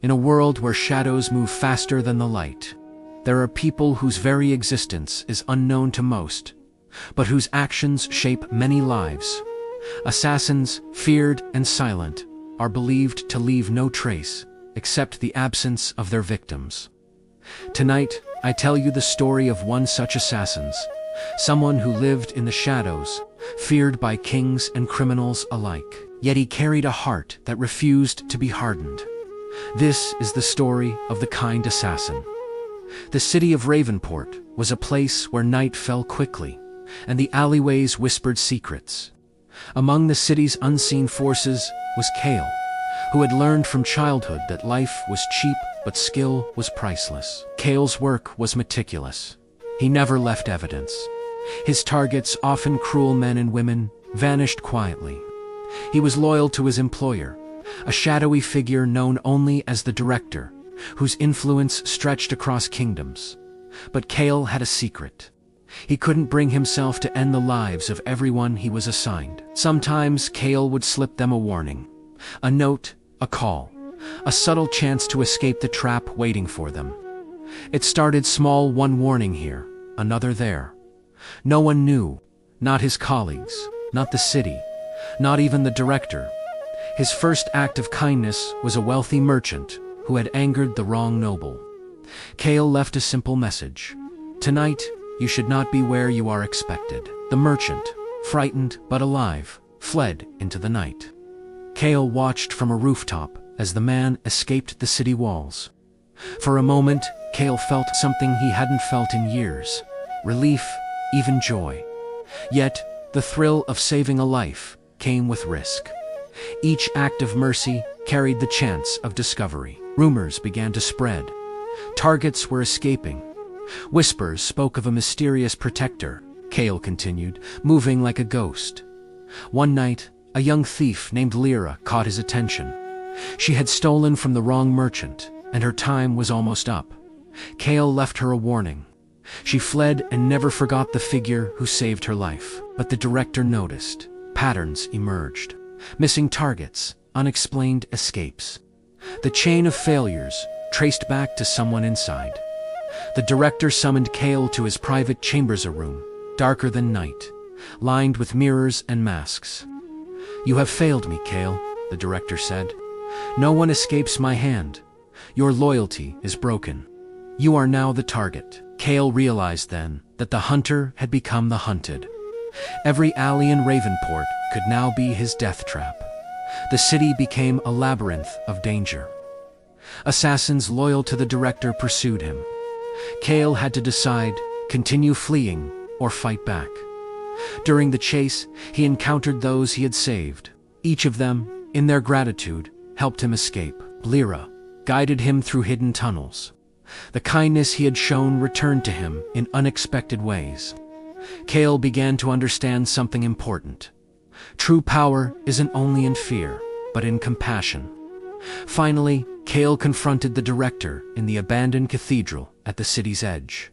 In a world where shadows move faster than the light, there are people whose very existence is unknown to most, but whose actions shape many lives. Assassins, feared and silent, are believed to leave no trace except the absence of their victims. Tonight, I tell you the story of one such assassin, someone who lived in the shadows, feared by kings and criminals alike. Yet he carried a heart that refused to be hardened. This is the story of the kind assassin. The city of Ravenport was a place where night fell quickly, and the alleyways whispered secrets. Among the city's unseen forces was Kael, who had learned from childhood that life was cheap but skill was priceless. Kael's work was meticulous. He never left evidence. His targets, often cruel men and women, vanished quietly. He was loyal to his employer, a shadowy figure known only as the Director, whose influence stretched across kingdoms. But Kael had a secret. He couldn't bring himself to end the lives of everyone he was assigned. Sometimes Kael would slip them a warning, a note, a call, a subtle chance to escape the trap waiting for them. It started small, one warning here, another there. No one knew, not his colleagues, not the city, not even the Director. His first act of kindness was a wealthy merchant who had angered the wrong noble. Kael left a simple message. Tonight, you should not be where you are expected. The merchant, frightened but alive, fled into the night. Kael watched from a rooftop as the man escaped the city walls. For a moment, Kael felt something he hadn't felt in years. Relief, even joy. Yet, the thrill of saving a life came with risk. Each act of mercy carried the chance of discovery. Rumors began to spread. Targets were escaping. Whispers spoke of a mysterious protector, Kael continued, moving like a ghost. One night, a young thief named Lyra caught his attention. She had stolen from the wrong merchant, and her time was almost up. Kael left her a warning. She fled and never forgot the figure who saved her life. But the Director noticed. Patterns emerged. Missing targets, unexplained escapes. The chain of failures traced back to someone inside. The Director summoned Kael to his private chambers, a room, darker than night, lined with mirrors and masks. "You have failed me, Kael," the Director said. "No one escapes my hand. Your loyalty is broken. You are now the target." Kael realized then that the hunter had become the hunted. Every alley in Ravenport could now be his death trap. The city became a labyrinth of danger. Assassins loyal to the Director pursued him. Kael had to decide, continue fleeing or fight back. During the chase, he encountered those he had saved. Each of them, in their gratitude, helped him escape. Lyra guided him through hidden tunnels. The kindness he had shown returned to him in unexpected ways. Kael began to understand something important. True power isn't only in fear, but in compassion. Finally, Kael confronted the Director in the abandoned cathedral at the city's edge.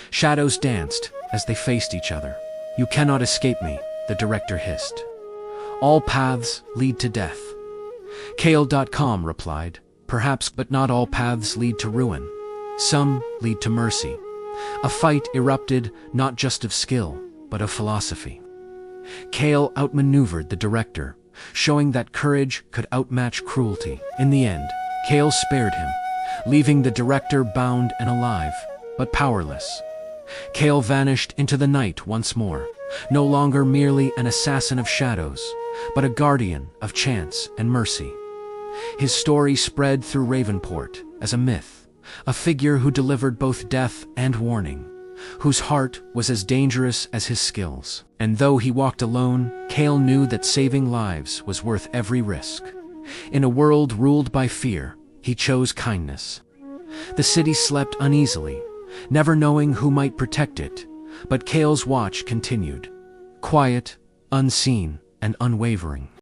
Shadows danced as they faced each other. "You cannot escape me," the Director hissed. "All paths lead to death." Kael.com replied, "Perhaps, but not all paths lead to ruin. Some lead to mercy." A fight erupted, not just of skill, but of philosophy. Kael outmaneuvered the Director, showing that courage could outmatch cruelty. In the end, Kael spared him, leaving the Director bound and alive, but powerless. Kael vanished into the night once more, no longer merely an assassin of shadows, but a guardian of chance and mercy. His story spread through Ravenport as a myth, a figure who delivered both death and warning, whose heart was as dangerous as his skills. And though he walked alone, Kael knew that saving lives was worth every risk. In a world ruled by fear, he chose kindness. The city slept uneasily, never knowing who might protect it, but Kael's watch continued, quiet, unseen, and unwavering.